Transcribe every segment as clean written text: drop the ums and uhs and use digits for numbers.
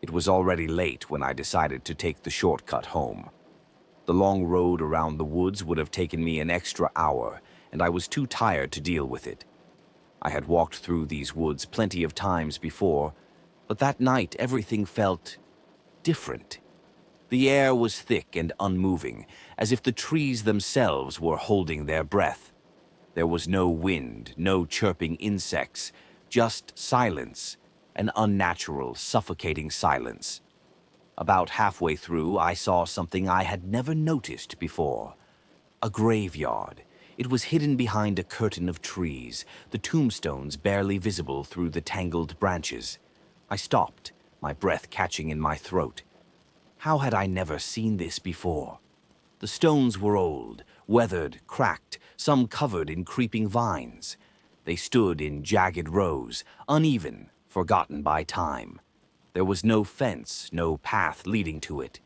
It was already late when I decided to take the shortcut home. The long road around the woods would have taken me an extra hour, and I was too tired to deal with it. I had walked through these woods plenty of times before, but that night everything felt different. The air was thick and unmoving, as if the trees themselves were holding their breath. There was no wind, no chirping insects, just silence, an unnatural, suffocating silence. About halfway through, I saw something I had never noticed before. A graveyard. It was hidden behind a curtain of trees, the tombstones barely visible through the tangled branches. I stopped, my breath catching in my throat. How had I never seen this before? The stones were old, weathered, cracked, some covered in creeping vines. They stood in jagged rows, uneven, forgotten by time. There was no fence, no path leading to it.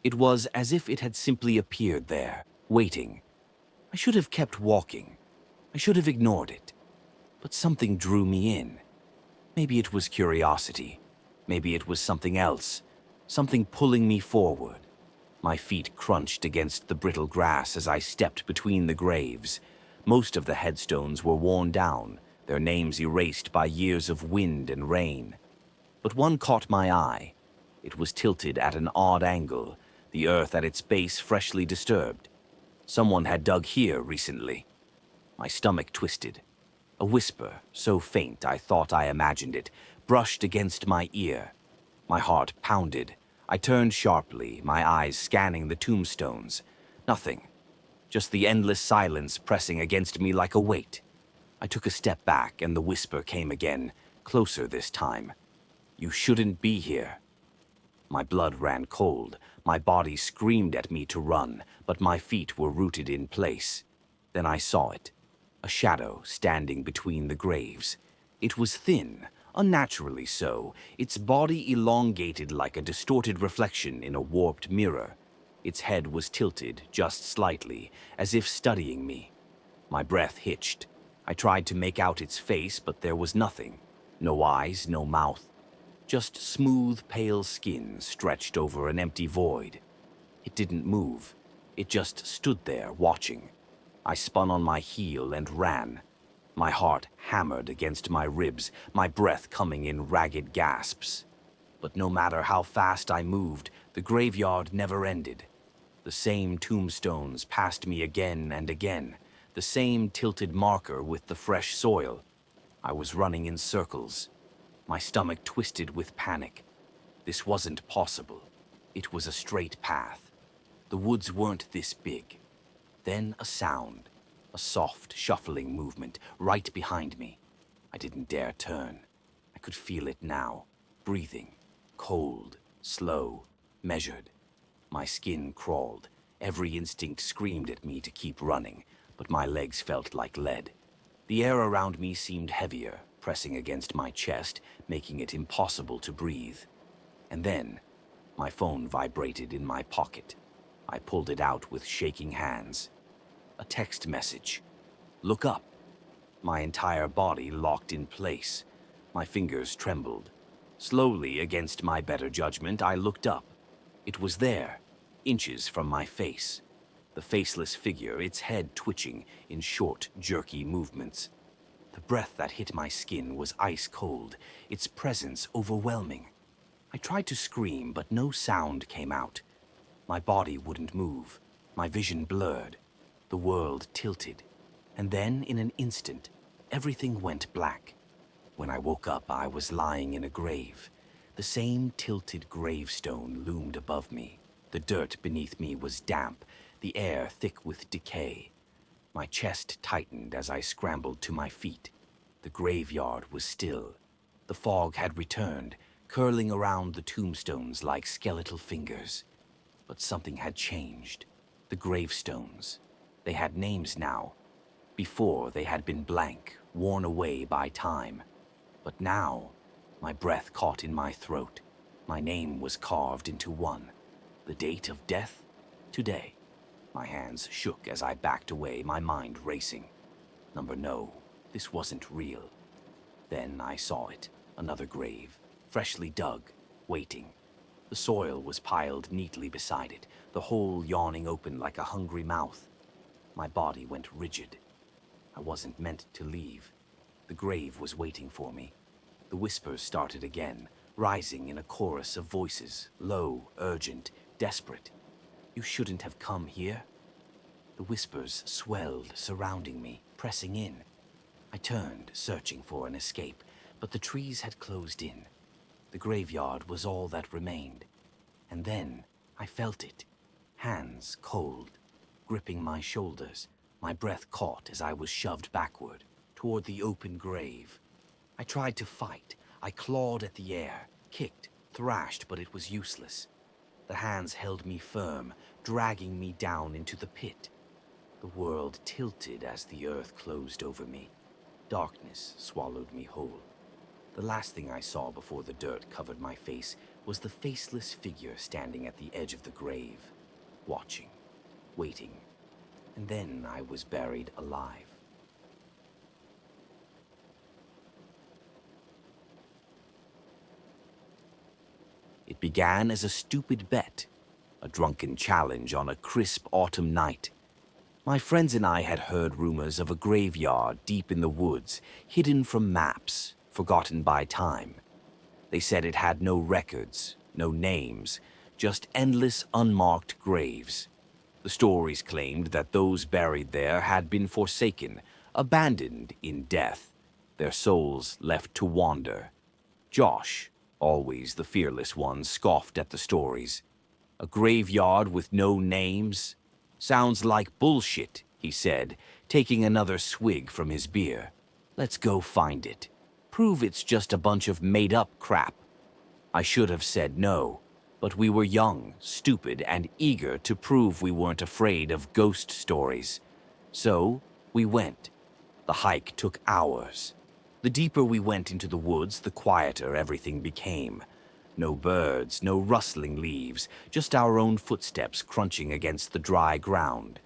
It was as if it had simply appeared there, waiting. I should have kept walking. I should have ignored it. But something drew me in. Maybe it was curiosity. Maybe it was something else. Something pulling me forward. My feet crunched against the brittle grass as I stepped between the graves. Most of the headstones were worn down, their names erased by years of wind and rain. But one caught my eye. It was tilted at an odd angle, the earth at its base freshly disturbed. Someone had dug here recently. My stomach twisted. A whisper, so faint I thought I imagined it, brushed against my ear. My heart pounded. I turned sharply, my eyes scanning the tombstones. Nothing. Just the endless silence pressing against me like a weight. I took a step back and the whisper came again, closer this time. You shouldn't be here. My blood ran cold. My body screamed at me to run, but my feet were rooted in place. Then I saw it. A shadow standing between the graves. It was thin, unnaturally so, its body elongated like a distorted reflection in a warped mirror. Its head was tilted, just slightly, as if studying me. My breath hitched. I tried to make out its face, but there was nothing. No eyes, no mouth. Just smooth, pale skin stretched over an empty void. It didn't move. It just stood there, watching. I spun on my heel and ran. My heart hammered against my ribs, my breath coming in ragged gasps. But no matter how fast I moved, the graveyard never ended. The same tombstones passed me again and again, the same tilted marker with the fresh soil. I was running in circles. My stomach twisted with panic. This wasn't possible. It was a straight path. The woods weren't this big. Then a sound, a soft, shuffling movement right behind me. I didn't dare turn. I could feel it now, breathing, cold, slow, measured. My skin crawled. Every instinct screamed at me to keep running, but my legs felt like lead. The air around me seemed heavier, pressing against my chest, making it impossible to breathe. And then, my phone vibrated in my pocket. I pulled it out with shaking hands. A text message. Look up. My entire body locked in place. My fingers trembled. Slowly, against my better judgment, I looked up. It was there, inches from my face. The faceless figure, its head twitching in short, jerky movements. The breath that hit my skin was ice cold, its presence overwhelming. I tried to scream, but no sound came out. My body wouldn't move. My vision blurred. The world tilted. And then, in an instant, everything went black. When I woke up, I was lying in a grave. The same tilted gravestone loomed above me. The dirt beneath me was damp, the air thick with decay. My chest tightened as I scrambled to my feet. The graveyard was still. The fog had returned, curling around the tombstones like skeletal fingers. But something had changed. The gravestones. They had names now. Before, they had been blank, worn away by time. But now, my breath caught in my throat. My name was carved into one. The date of death? Today. My hands shook as I backed away, my mind racing. No, this wasn't real. Then I saw it, another grave, freshly dug, waiting. The soil was piled neatly beside it, the hole yawning open like a hungry mouth. My body went rigid. I wasn't meant to leave. The grave was waiting for me. The whispers started again, rising in a chorus of voices, low, urgent, desperate. "You shouldn't have come here." The whispers swelled, surrounding me, pressing in. I turned, searching for an escape, but the trees had closed in. The graveyard was all that remained. And then I felt it, hands cold, gripping my shoulders, my breath caught as I was shoved backward, toward the open grave. I tried to fight. I clawed at the air, kicked, thrashed, but it was useless. The hands held me firm, dragging me down into the pit. The world tilted as the earth closed over me. Darkness swallowed me whole. The last thing I saw before the dirt covered my face was the faceless figure standing at the edge of the grave, watching, waiting, and then I was buried alive. It began as a stupid bet, a drunken challenge on a crisp autumn night. My friends and I had heard rumors of a graveyard deep in the woods, hidden from maps, forgotten by time. They said it had no records, no names, just endless unmarked graves. The stories claimed that those buried there had been forsaken, abandoned in death, their souls left to wander. Josh, always the fearless one, scoffed at the stories. A graveyard with no names? Sounds like bullshit, he said, taking another swig from his beer. Let's go find it. Prove it's just a bunch of made-up crap. I should have said no, but we were young, stupid, and eager to prove we weren't afraid of ghost stories. So, we went. The hike took hours. The deeper we went into the woods, the quieter everything became. No birds, no rustling leaves, just our own footsteps crunching against the dry ground.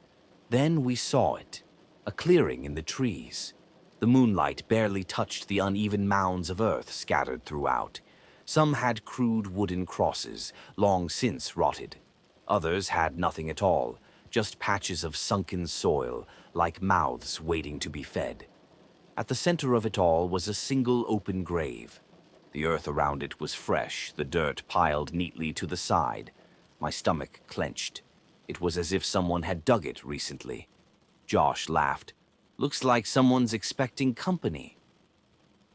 Then we saw it, a clearing in the trees. The moonlight barely touched the uneven mounds of earth scattered throughout. Some had crude wooden crosses, long since rotted. Others had nothing at all, just patches of sunken soil, like mouths waiting to be fed. At the center of it all was a single open grave. The earth around it was fresh, the dirt piled neatly to the side. My stomach clenched. It was as if someone had dug it recently. Josh laughed. "Looks like someone's expecting company."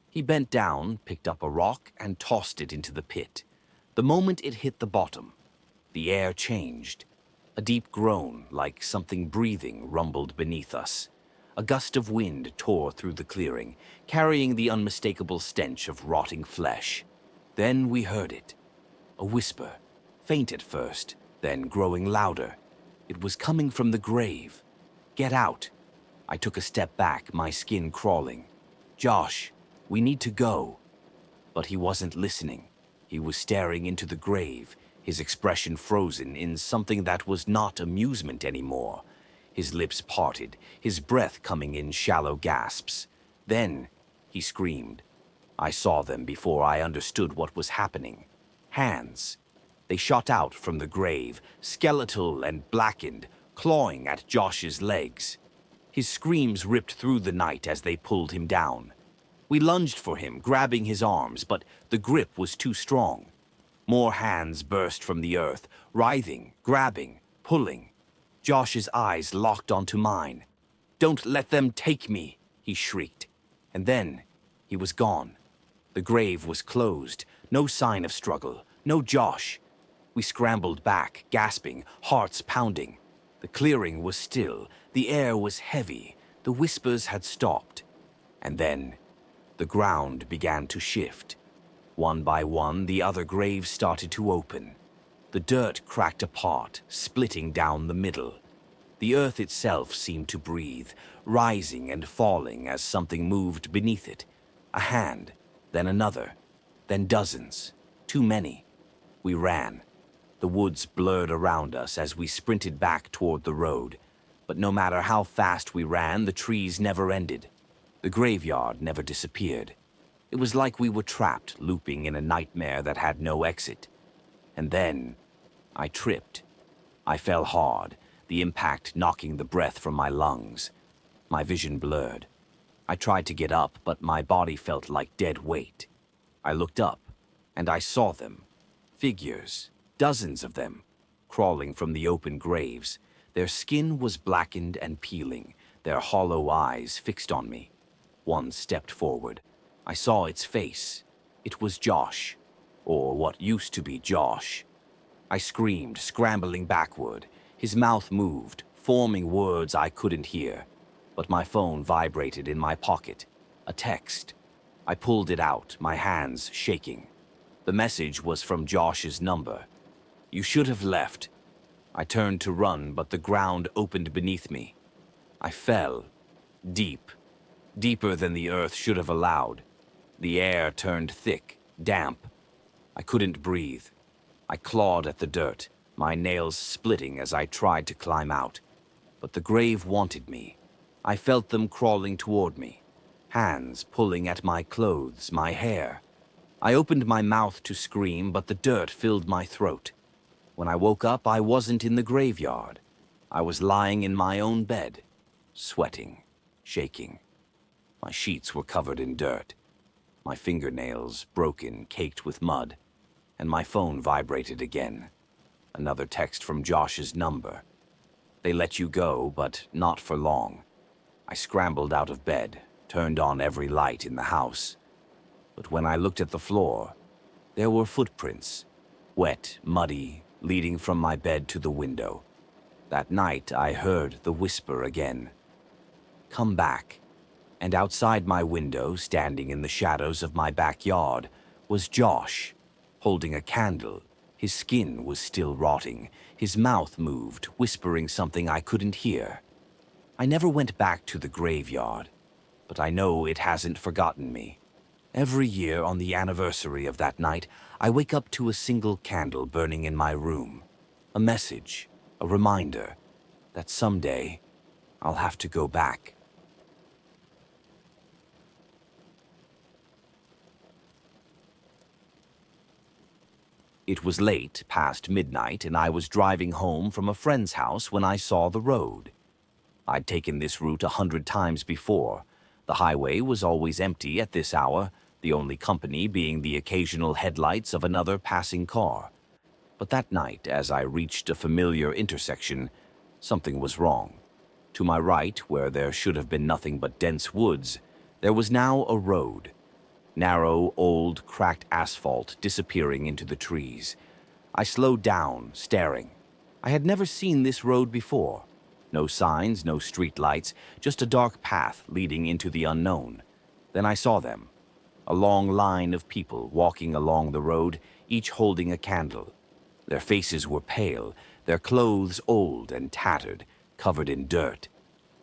He bent down, picked up a rock, and tossed it into the pit. The moment it hit the bottom, the air changed. A deep groan, like something breathing, rumbled beneath us. A gust of wind tore through the clearing, carrying the unmistakable stench of rotting flesh. Then we heard it. A whisper, faint at first, then growing louder. It was coming from the grave. "Get out." I took a step back, my skin crawling. "Josh, we need to go." But he wasn't listening. He was staring into the grave, his expression frozen in something that was not amusement anymore. His lips parted, his breath coming in shallow gasps. Then he screamed. I saw them before I understood what was happening. Hands. They shot out from the grave, skeletal and blackened, clawing at Josh's legs. His screams ripped through the night as they pulled him down. We lunged for him, grabbing his arms, but the grip was too strong. More hands burst from the earth, writhing, grabbing, pulling. Josh's eyes locked onto mine. "Don't let them take me," he shrieked. And then he was gone. The grave was closed, no sign of struggle, no Josh. We scrambled back, gasping, hearts pounding. The clearing was still, the air was heavy, the whispers had stopped. And then the ground began to shift. One by one, the other graves started to open. The dirt cracked apart, splitting down the middle. The earth itself seemed to breathe, rising and falling as something moved beneath it. A hand, then another, then dozens. Too many. We ran. The woods blurred around us as we sprinted back toward the road. But no matter how fast we ran, the trees never ended. The graveyard never disappeared. It was like we were trapped, looping in a nightmare that had no exit. And then I tripped. I fell hard, the impact knocking the breath from my lungs. My vision blurred. I tried to get up, but my body felt like dead weight. I looked up, and I saw them. Figures, dozens of them, crawling from the open graves. Their skin was blackened and peeling, their hollow eyes fixed on me. One stepped forward. I saw its face. It was Josh, or what used to be Josh. I screamed, scrambling backward. His mouth moved, forming words I couldn't hear. But my phone vibrated in my pocket. A text. I pulled it out, my hands shaking. The message was from Josh's number. "You should have left." I turned to run, but the ground opened beneath me. I fell, deep, deeper than the earth should have allowed. The air turned thick, damp. I couldn't breathe. I clawed at the dirt, my nails splitting as I tried to climb out. But the grave wanted me. I felt them crawling toward me, hands pulling at my clothes, my hair. I opened my mouth to scream, but the dirt filled my throat. When I woke up, I wasn't in the graveyard. I was lying in my own bed, sweating, shaking. My sheets were covered in dirt, my fingernails broken, caked with mud, and my phone vibrated again. Another text from Josh's number. "They let you go, but not for long." I scrambled out of bed, turned on every light in the house. But when I looked at the floor, there were footprints, wet, muddy, leading from my bed to the window. That night I heard the whisper again. "Come back." And outside my window, standing in the shadows of my backyard, was Josh, holding a candle. His skin was still rotting. His mouth moved, whispering something I couldn't hear. I never went back to the graveyard, but I know it hasn't forgotten me. Every year on the anniversary of that night, I wake up to a single candle burning in my room. A message, a reminder that someday I'll have to go back. It was late, past midnight, and I was driving home from a friend's house when I saw the road. I'd taken this route 100 times before. The highway was always empty at this hour, the only company being the occasional headlights of another passing car. But that night, as I reached a familiar intersection, something was wrong. To my right, where there should have been nothing but dense woods, there was now a road. Narrow, old, cracked asphalt disappearing into the trees. I slowed down, staring. I had never seen this road before. No signs, no street lights, just a dark path leading into the unknown. Then I saw them. A long line of people walking along the road, each holding a candle. Their faces were pale, their clothes old and tattered, covered in dirt.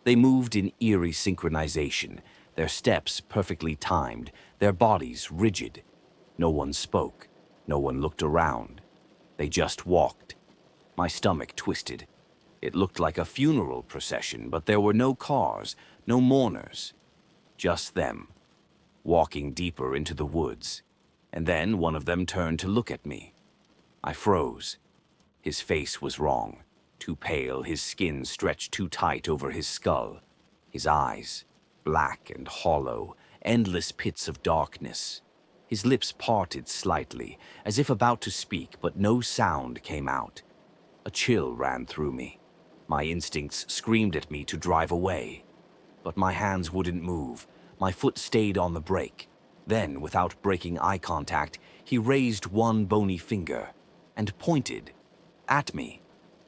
They moved in eerie synchronization, their steps perfectly timed, their bodies rigid. No one spoke, no one looked around. They just walked. My stomach twisted. It looked like a funeral procession, but there were no cars, no mourners. Just them, walking deeper into the woods. And then one of them turned to look at me. I froze. His face was wrong. Too pale, his skin stretched too tight over his skull. His eyes, black and hollow, endless pits of darkness. His lips parted slightly, as if about to speak, but no sound came out. A chill ran through me. My instincts screamed at me to drive away. But my hands wouldn't move. My foot stayed on the brake. Then, without breaking eye contact, he raised one bony finger and pointed at me.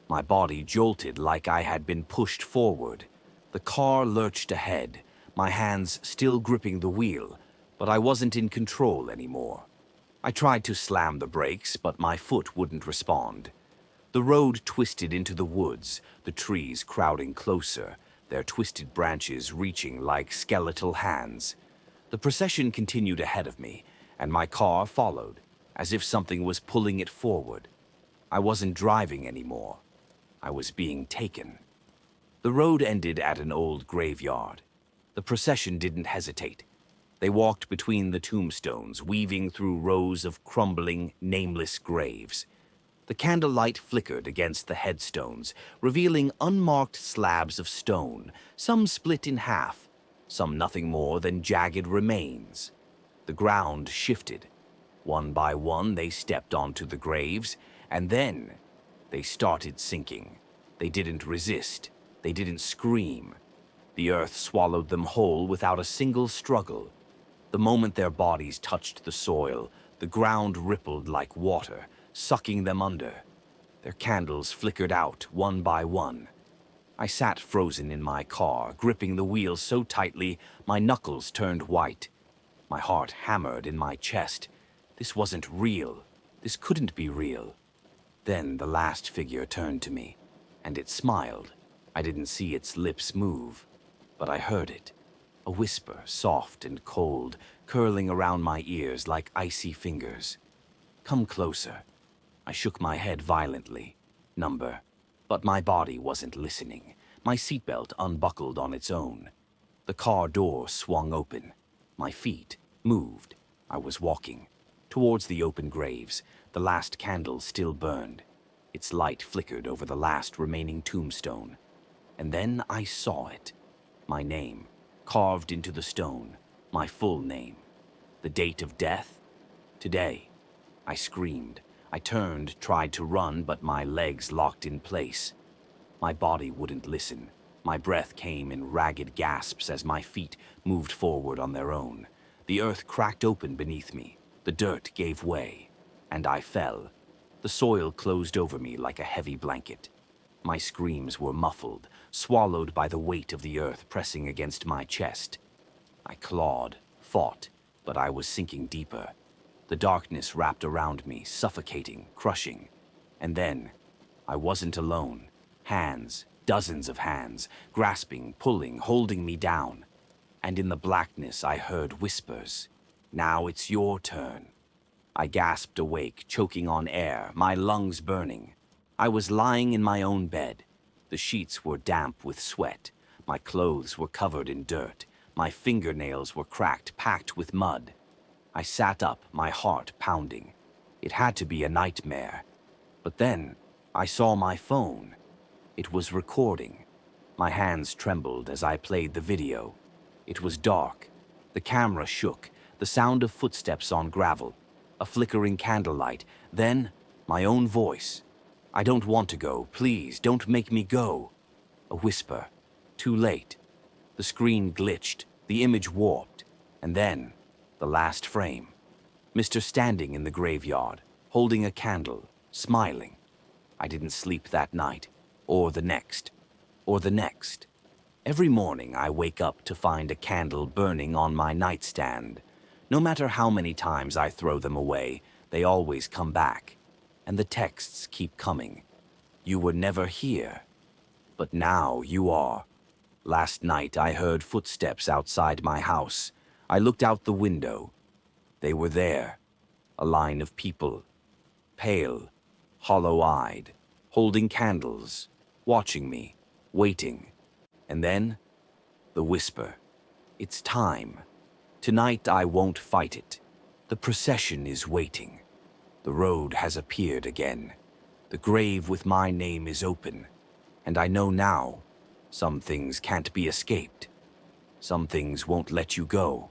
My body jolted like I had been pushed forward. The car lurched ahead, my hands still gripping the wheel, but I wasn't in control anymore. I tried to slam the brakes, but my foot wouldn't respond. The road twisted into the woods, the trees crowding closer, their twisted branches reaching like skeletal hands. The procession continued ahead of me, and my car followed, as if something was pulling it forward. I wasn't driving anymore. I was being taken. The road ended at an old graveyard. The procession didn't hesitate. They walked between the tombstones, weaving through rows of crumbling, nameless graves. The candlelight flickered against the headstones, revealing unmarked slabs of stone, some split in half, some nothing more than jagged remains. The ground shifted. One by one, they stepped onto the graves, and then they started sinking. They didn't resist. They didn't scream. The earth swallowed them whole without a single struggle. The moment their bodies touched the soil, the ground rippled like water, sucking them under. Their candles flickered out one by one. I sat frozen in my car, gripping the wheel so tightly my knuckles turned white. My heart hammered in my chest. This wasn't real. This couldn't be real. Then the last figure turned to me, and it smiled. I didn't see its lips move, but I heard it. A whisper, soft and cold, curling around my ears like icy fingers. "Come closer." I shook my head violently. Number. But my body wasn't listening. My seatbelt unbuckled on its own. The car door swung open. My feet moved. I was walking towards the open graves. The last candle still burned. Its light flickered over the last remaining tombstone. And then I saw it. My name, carved into the stone. My full name. The date of death? Today. I screamed. I turned, tried to run, but my legs locked in place. My body wouldn't listen. My breath came in ragged gasps as my feet moved forward on their own. The earth cracked open beneath me. The dirt gave way, and I fell. The soil closed over me like a heavy blanket. My screams were muffled, swallowed by the weight of the earth pressing against my chest. I clawed, fought, but I was sinking deeper. The darkness wrapped around me, suffocating, crushing. And then, I wasn't alone. Hands, dozens of hands, grasping, pulling, holding me down. And in the blackness I heard whispers. "Now it's your turn." I gasped awake, choking on air, my lungs burning. I was lying in my own bed. The sheets were damp with sweat. My clothes were covered in dirt. My fingernails were cracked, packed with mud. I sat up, my heart pounding. It had to be a nightmare. But then I saw my phone. It was recording. My hands trembled as I played the video. It was dark. The camera shook, the sound of footsteps on gravel, a flickering candlelight, then my own voice. "I don't want to go. Please, don't make me go." A whisper. Too late. The screen glitched, the image warped, and then the last frame. Mr. standing in the graveyard, holding a candle, smiling. I didn't sleep that night, or the next, or the next. Every morning I wake up to find a candle burning on my nightstand. No matter how many times I throw them away, they always come back. And the texts keep coming. "You were never here. But now you are." Last night I heard footsteps outside my house. I looked out the window. They were there. A line of people. Pale, hollow-eyed, holding candles, watching me, waiting. And then, the whisper. "It's time. Tonight I won't fight it. The procession is waiting. The road has appeared again. The grave with my name is open. And I know now, some things can't be escaped. Some things won't let you go.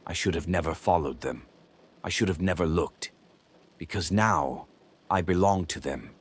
I should have never followed them. I should have never looked. Because now, I belong to them."